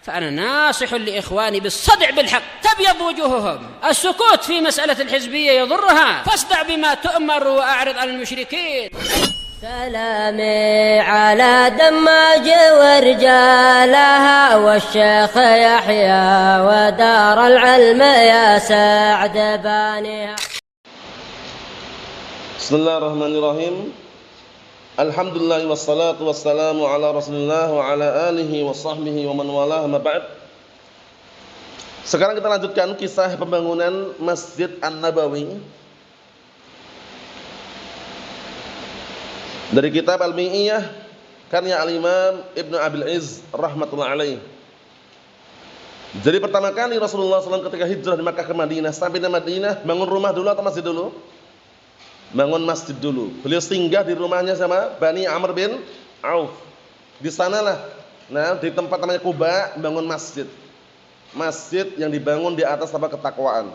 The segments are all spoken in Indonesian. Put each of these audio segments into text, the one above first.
فأنا ناصح لإخواني بالصدع بالحق تبيض وجوههم. السكوت في مسألة الحزبية يضرها، فاصدع بما تؤمر وأعرض عن المشركين. سلامي على دماج ورجالها والشيخ يحيى ودار العلم يا سعد بانيها. Bismillahirrahmanirrahim. Alhamdulillah wassalatu wassalamu ala Rasulillah wa ala alihi wa sahbihi wa man walah, ma ba'd. Sekarang kita lanjutkan kisah pembangunan Masjid An-Nabawi dari kitab Al-Mi'iyah karya Al-Imam Ibnu Abil Izz rahmatullah alaih. Jadi pertama kali Rasulullah SAW ketika hijrah di Makkah ke Madinah, sampai di Madinah bangun rumah dulu atau masjid dulu? Bangun masjid dulu. Beliau singgah di rumahnya sama Bani Amr bin Auf. Di sanalah, di tempat namanya Quba, bangun masjid. Masjid yang dibangun di atas apa ketakwaan.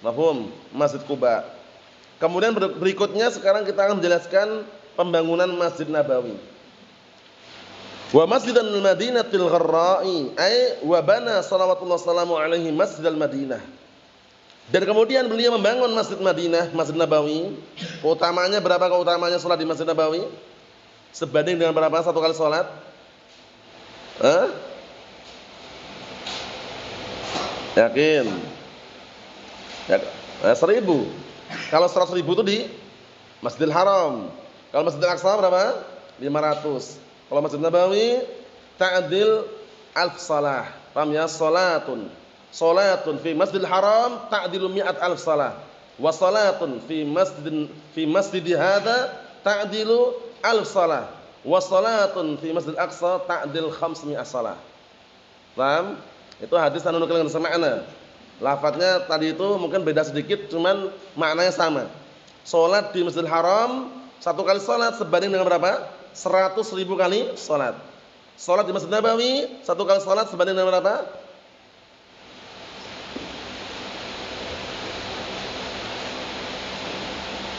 Mafhum? Masjid Quba. Kemudian berikutnya sekarang kita akan menjelaskan pembangunan Masjid Nabawi. Wa Masjidan Madinatil Gharra'i, ay wa bana sallallahu alaihi Masjidal Madinah. Dan kemudian beliau membangun Masjid Madinah, Masjid Nabawi. Keutamanya berapa keutamanya salat di Masjid Nabawi? Sebanding dengan berapa satu kali salat? Yakin? 1000. Kalau 100.000 itu di Masjidil Haram. Kalau Masjidil Aqsa berapa? 500. Kalau Masjid Nabawi ta'dil 1000 salah. Paham ya? Salatun fi Masjidil Haram ta'dilu 100,000 salah. Wa salatun fi masjid hadza ta'dilu 1000 salah. Wa salatun fi Masjidil Aqsa ta'dil 500 salah. Paham? Itu hadis anu nukil dengan makna. Lafadznya tadi itu mungkin beda sedikit, cuman maknanya sama. Salat di Masjidil Haram, satu kali salat sebanding dengan berapa? 100.000 kali salat. Salat di Masjid Nabawi, satu kali salat sebanding dengan berapa?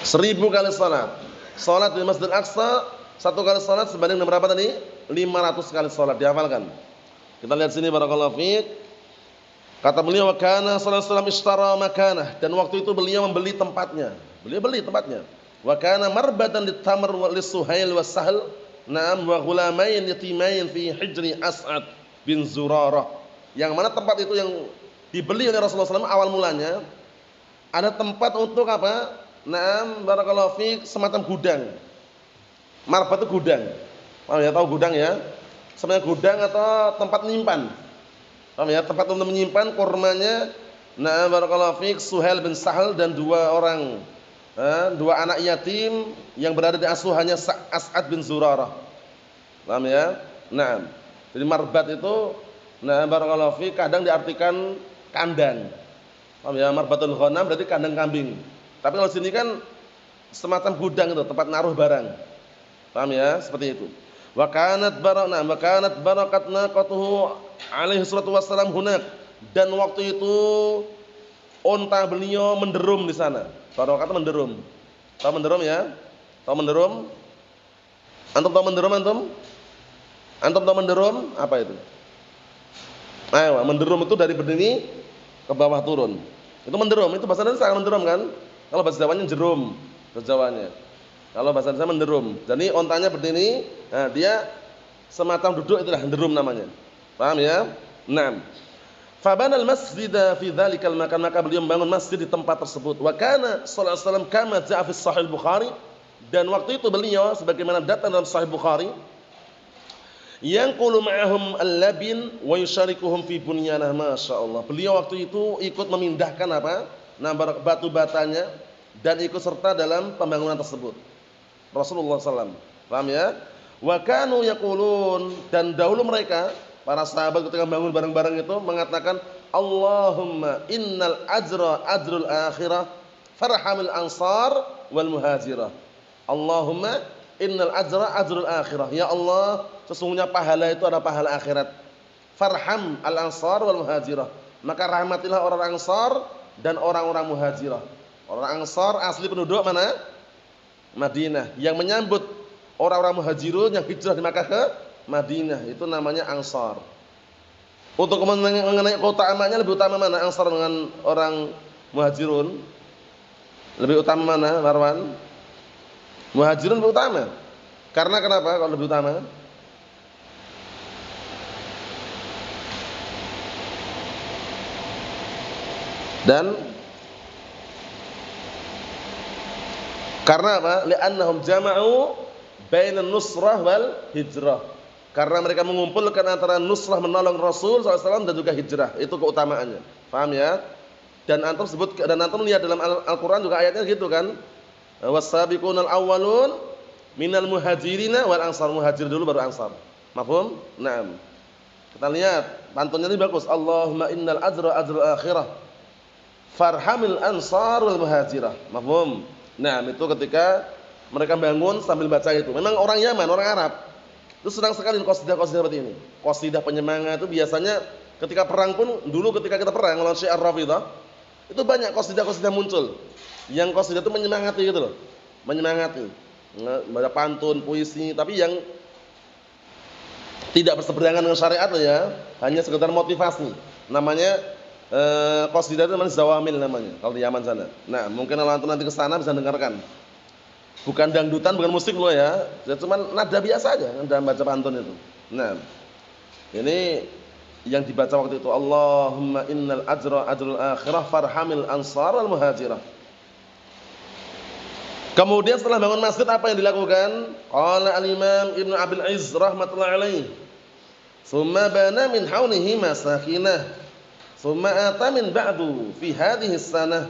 1000 kali salat. Salat di Masjidil Aqsa, satu kali salat sebanding dengan berapa tadi? 500 kali salat. Dihafalkan. Kita lihat sini barakallahu fiik. Kata beliau, wa kana sallallahu alaihi wasallam ishtara makanah, dan waktu itu beliau membeli tempatnya. Beliau beli tempatnya. Wa kana marbatan litamr wa lisuhail wa sahl, na'am wa ghulamain yatimain fi hijri As'ad bin Zurarah. Yang mana tempat itu yang dibeli oleh Rasulullah SAW awal mulanya ada tempat untuk apa? Naam barakallahu fiik, semacam gudang. Marbat itu gudang. Paham ya, tahu gudang ya? Semacam gudang atau tempat menyimpan. Paham ya? Tempat untuk menyimpan kurmanya. Naam barakallahu fiik, Suhail bin Sahal dan dua anak yatim yang berada di asuhannya As'ad bin Zurarah. Paham ya? Naam. Jadi marbat itu naam barakallahu fiik kadang diartikan kandang. Paham ya? Marbatul ghanam berarti kandang kambing. Tapi kalau sini kan semacam gudang itu, tempat naruh barang. Paham ya? Seperti itu. Wa kanat barakat naqatuhu alaihi salatu wassalam hunak. Dan waktu itu unta beliau menderum di sana. Barakat menderum. Tahu menderum ya? Tahu menderum? Antum tahu menderum antum? Antum tahu menderum? Apa itu? Ayo, menderum itu dari berdiri ke bawah turun. Itu menderum, itu bahasa Indonesia menderum kan? Kalau bahasa Jawanya jerum, bahasa Jawanya. Kalau bahasa Indonesia menderum. Jadi ontanya berdiri, dia semacam duduk, itulah derum namanya. Paham ya? Naam. Fabana al-masjida fi dzalikal makan, maka beliau membangun masjid di tempat tersebut. Wa kana sallallahu alaihi wasallam kama ja'a fi Sahih Bukhari, dan waktu itu beliau sebagaimana datang dalam Sahih Bukhari, yanqulu ma'ahum al-labin wa yusyarikuhum fi bunyanah, masyaallah. Beliau waktu itu ikut memindahkan apa? Batu batanya dan ikut serta dalam pembangunan tersebut. Rasulullah SAW. Paham ya? Wa kanu yaqulun, dan dahulu mereka para sahabat ketika bangun bareng-bareng itu mengatakan, Allahumma innal ajrul akhirah farhamil ansar wal muhajirah. Allahumma innal ajrul akhirah. Ya Allah, sesungguhnya pahala itu ada pahala akhirat. Farham al ansar wal muhajirah. Maka rahmatilah orang Ansar dan orang-orang muhajirah. Orang Ansar asli penduduk mana? Madinah. Yang menyambut orang-orang muhajirun yang hijrah di Makkah ke Madinah, itu namanya Ansar. Untuk mengenai keutamaannya lebih utama mana? Ansar dengan orang Muhajirun? Lebih utama mana, Marwan? Muhajirun lebih utama. Karena kenapa kalau lebih utama? Dan karena apa? Li'annahum jama'u bainan nusrah wal hijrah. Karena mereka mengumpulkan antara nusrah menolong Rasul SAW dan juga hijrah. Itu keutamaannya. Paham ya? Dan antum lihat dalam Al-Qur'an juga ayatnya gitu kan? Was-sabiqunal awwalun minal muhajirina wal ansar. Muhajir dulu baru ansar. Mafhum? Naam. Kita lihat pantunnya ini bagus. Allahumma innal ajra ajrul akhirah. Farhamil ansar wal muhajirah. Mafhum? Nah, itu ketika mereka bangun sambil baca itu. Memang orang Yaman, orang Arab itu senang sekali qasidah-qasidah seperti ini. Qasidah penyemangat itu biasanya ketika perang pun, dulu ketika kita perang melawan Syiar Rafidhah, itu banyak qasidah-qasidah muncul. Yang qasidah itu menyemangati gitu loh. Menyemangati. Baca pantun, puisi, tapi yang tidak berseberangan dengan syariat ya, hanya sekedar motivasi. Namanya qasidah itu namanya zawamil namanya kalau di Yaman sana. Nah, mungkin kalau antum nanti ke sana bisa dengarkan. Bukan dangdutan, bukan musik loh ya. Cuma nada biasa aja dalam baca pantun itu. Nah, ini yang dibaca waktu itu. Allahumma innal ajra ajrul akhirah farhamil ansar wal muhajirah. Kemudian setelah bangun masjid apa yang dilakukan? Qala al-Imam Ibnu Abil Izz rahmatullahi alaihi. Tsumma bana min haulihi masakinah. Tsumma ata min ba'du fi hadhihi as-sanah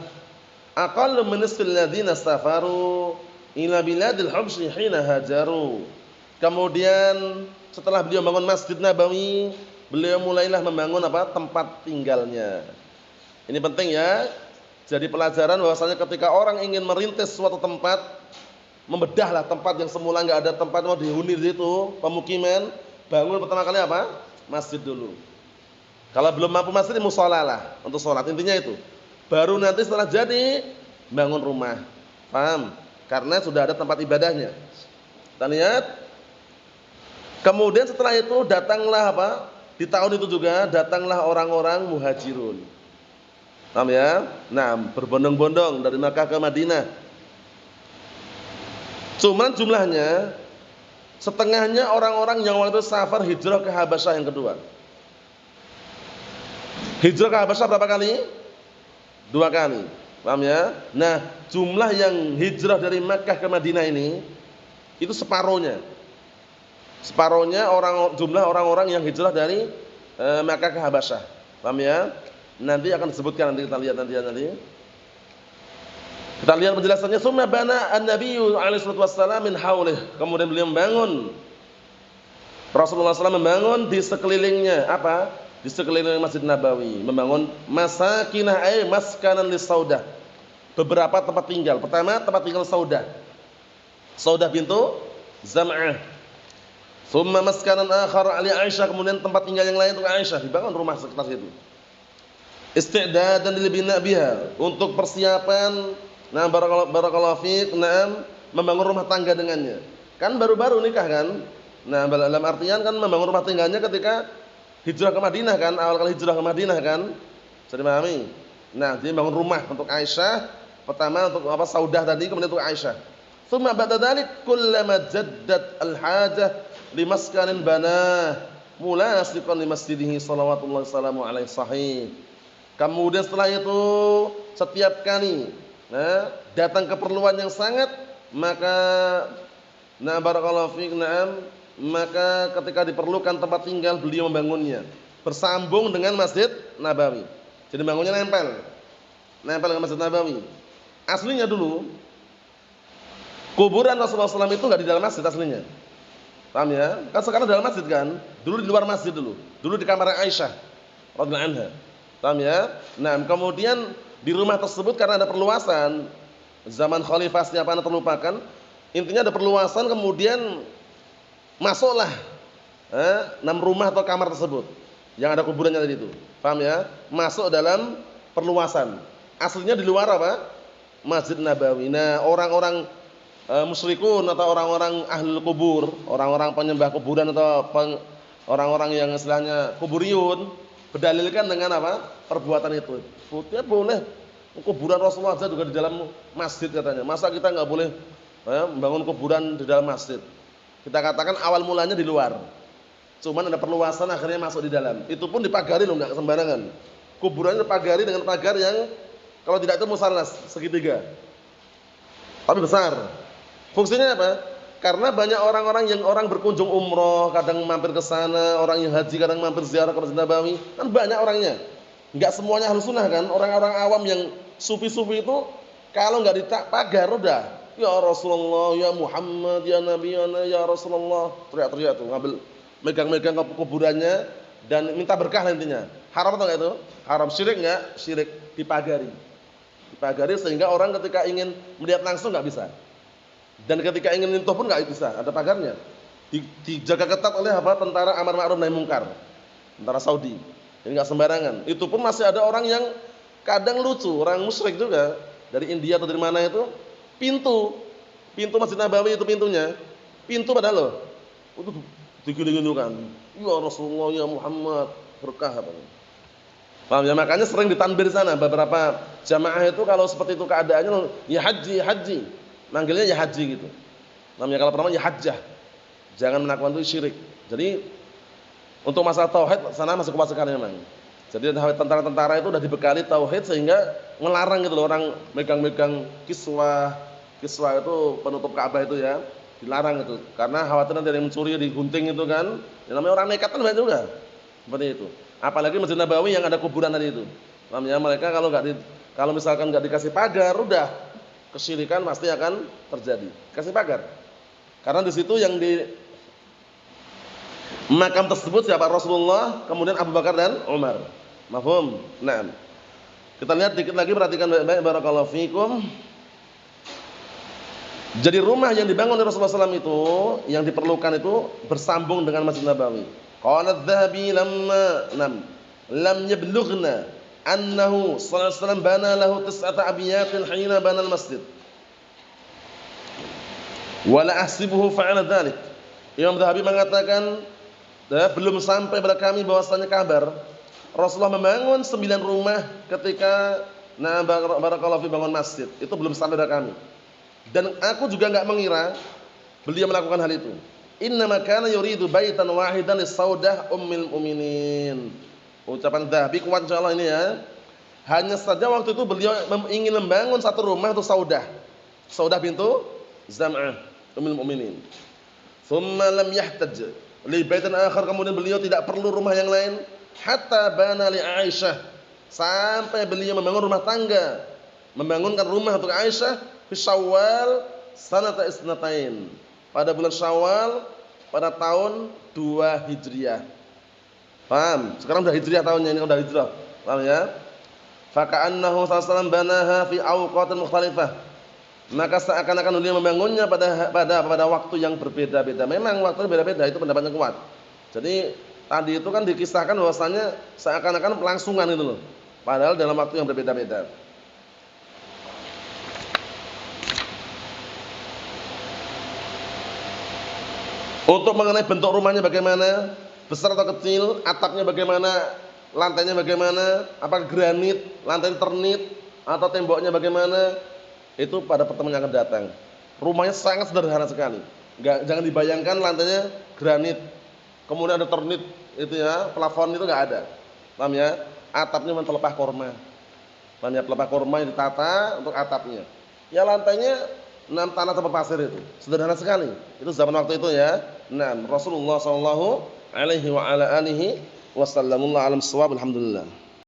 aqallu min nisfil ladzina safaru ila biladil habsyi hina hajaru. Kemudian setelah beliau bangun Masjid Nabawi, beliau mulailah membangun apa? Tempat tinggalnya. Ini penting ya. Jadi pelajaran bahwasanya ketika orang ingin merintis suatu tempat, membedahlah tempat yang semula enggak ada tempat mau dihuni di situ, pemukiman, bangun pertama kali apa? Masjid dulu. Kalau belum mampu masjid, mushola lah untuk sholat. Intinya itu. Baru nanti setelah jadi bangun rumah. Paham? Karena sudah ada tempat ibadahnya. Kita lihat. Kemudian setelah itu datanglah apa? Di tahun itu juga datanglah orang-orang muhajirun. Paham ya? Nah, berbondong-bondong dari Makkah ke Madinah. Cuman jumlahnya setengahnya orang-orang yang waktu itu safar hijrah ke Habasyah yang kedua. Hijrah ke Habasyah berapa kali? 2 kali. Paham ya? Nah, jumlah yang hijrah dari Makkah ke Madinah ini itu separuhnya. Separuhnya jumlah orang-orang yang hijrah dari Makkah ke Habasyah. Paham ya? Nanti akan disebutkan, nanti kita lihat nanti. Kita lihat penjelasannya. Tsumma bana an-nabiyyu alaihi salatu wassalam min haulih. Kemudian beliau membangun, Rasulullah SAW membangun di sekelilingnya apa? Di sekeliling Masjid Nabawi, membangun masakinah maskanan lis-saudah. Beberapa tempat tinggal. Pertama, tempat tinggal Saudah. Saudah bintu Zam'ah. Tsumma maskanan akhar li Aisyah, kemudian tempat tinggal yang lain untuk Aisyah, dibangun rumah sekitar situ. Isti'dadan lil bina biha, untuk persiapan barakallahu fiik, membangun rumah tangga dengannya. Kan baru-baru nikah kan? Nah, dalam artian kan membangun rumah tangganya ketika hijrah ke Madinah kan, awal kali hijrah ke Madinah kan. Bisa dipahami? Nah, dia bangun rumah untuk Aisyah, pertama untuk apa? Saudah tadi, kemudian untuk Aisyah. Tsumma ba'da dzalik kullama jaddat al-hajah limaskanin banah mulasiqan li masjidihi shallallahu alaihi sahih. Kemudian setelah itu setiap kali datang keperluan yang sangat, maka barakallahu fiik, maka ketika diperlukan tempat tinggal beliau membangunnya bersambung dengan Masjid Nabawi. Jadi bangunnya nempel dengan Masjid Nabawi. Aslinya dulu kuburan Rasulullah SAW itu enggak di dalam masjid aslinya. Paham ya? Kan sekarang dalam masjid kan? Dulu di luar masjid dulu di kamar Aisyah radhiyallahu anha. Paham ya? Nah, kemudian di rumah tersebut karena ada perluasan, zaman khalifah siapa anda terlupakan, intinya ada perluasan, kemudian masuklah 6 rumah atau kamar tersebut yang ada kuburannya tadi itu. Paham ya? Masuk dalam perluasan. Aslinya di luar apa? Masjid Nabawi. Nah, orang-orang musyrikun atau orang-orang ahlul kubur, orang-orang penyembah kuburan atau orang-orang yang istilahnya kuburiyun, Berdalilkan dengan apa? Perbuatan itu. Buktinya boleh. Kuburan Rasulullah aja juga di dalam masjid katanya. Masa kita nggak boleh membangun kuburan di dalam masjid? Kita katakan awal mulanya di luar. Cuman ada perluasan akhirnya masuk di dalam. Itu pun dipagari loh, nggak sembarangan. Kuburannya dipagari dengan pagar yang kalau tidak itu musallas, segitiga. Tapi besar. Fungsinya apa? Karena banyak orang-orang yang orang berkunjung umroh, kadang mampir ke sana, orang yang haji kadang mampir ziarah ke Masjid Nabawi, kan banyak orangnya. Enggak semuanya Ahlus Sunnah kan? Orang-orang awam yang sufi-sufi itu kalau enggak dipagar udah, ya Rasulullah, ya Muhammad, ya Nabi, ya Rasulullah, teriak-teriak tuh, ngambil megang-megang ke kuburannya dan minta berkah intinya. Haram atau enggak itu? Haram. Syirik enggak? Syirik. Dipagari. Dipagari sehingga orang ketika ingin melihat langsung enggak bisa. Dan ketika ingin nyentuh pun enggak bisa, ada pagarnya. Dijaga ketat oleh apa? Tentara Amar Ma'ruf Nahi Munkar. Tentara Saudi. Jadi enggak sembarangan. Itu pun masih ada orang yang kadang lucu, orang musyrik juga dari India atau dari mana itu, pintu Masjid Nabawi itu pintu padahal loh. Itu digini-gini kan. Ya Rasulullah, ya Muhammad, berkah apa. Paham ya? Makanya sering ditanbir sana beberapa jamaah itu kalau seperti itu keadaannya ya haji. Manggilnya ya haji gitu. Namanya kalau pertama ya hajjah. Jangan melakukan itu syirik. Jadi untuk masalah tauhid sana masih kuat sekali memang. Jadi tentara-tentara itu udah dibekali tauhid sehingga melarang gitu loh orang megang-megang kiswah itu penutup Ka'bah itu ya. Dilarang itu karena khawatir nanti ada yang mencuri digunting itu kan. Yang namanya orang nekat kan banyak juga. Seperti itu. Apalagi Masjid Nabawi yang ada kuburan tadi itu. Namanya mereka kalau misalkan enggak dikasih pagar udah kesyirikan pasti akan terjadi. Kasih pagar. Karena di situ yang di makam tersebut siapa? Rasulullah, kemudian Abu Bakar dan Umar. Mafhum? Nah. Kita lihat dikit lagi, perhatikan baik-baik, barakallahu fikum. Jadi rumah yang dibangun oleh Rasulullah SAW itu, yang diperlukan itu bersambung dengan Masjid Nabawi. Qala adz-Dzahabi lam yablughna annahu sallallahu alaihi wasallam bana lahu 9 abyatin hina bana al-masjid. Wala ahsibuhu fa'ala dzalik. Imam Dzahabi mengatakan, belum sampai pada kami bahwasanya kabar Rasulullah membangun 9 rumah ketika barakallahu fi bangun masjid. Itu belum sampai pada kami. Dan aku juga enggak mengira beliau melakukan hal itu. Innama kana yuridu baitan wahidan lis-Saudah ummul mukminin. Ucapan Dzahabi kuat insyaallah ini ya. Hanya saja waktu itu beliau ingin membangun satu rumah untuk Saudah. Saudah bintu Zam'ah ummul mukminin. Tsumma lam yahtaj li baitin akhar, kemudian beliau tidak perlu rumah yang lain hatta bana li Aisyah, sampai beliau membangun rumah tangga, membangunkan rumah untuk Aisyah fi Syawal sanata isnatain, pada bulan Syawal pada tahun 2 Hijriah. Paham? Sekarang udah Hijriah tahunnya, ini udah Hijrah. Paham ya? Fa ka'annahu sallallahu alaihi wasallam banaha fi awqatin mukhtalifah. Maka seakan-akan beliau membangunnya pada waktu yang berbeda-beda. Memang waktunya beda-beda, itu pendapatnya kuat. Jadi tadi itu kan dikisahkan bahwasanya seakan-akan pelangsungan itu loh. Padahal dalam waktu yang berbeda-beda. Untuk mengenai bentuk rumahnya bagaimana, besar atau kecil, atapnya bagaimana, lantainya bagaimana, apakah granit, lantai ternit, atau temboknya bagaimana, itu pada pertemuan yang akan datang. Rumahnya sangat sederhana sekali. Jangan dibayangkan lantainya granit, kemudian ada ternit, itu ya, plafon itu enggak ada. Paham ya? Atapnya memang pelepah korma. Paham ya? Pelepah korma yang ditata untuk atapnya. Ya lantainya 6 tanah sama pasir itu. Sederhana sekali. Itu zaman waktu itu ya. Nah, Rasulullah sallallahu alaihi wa ala alihi wasallam. Alhamdulillah.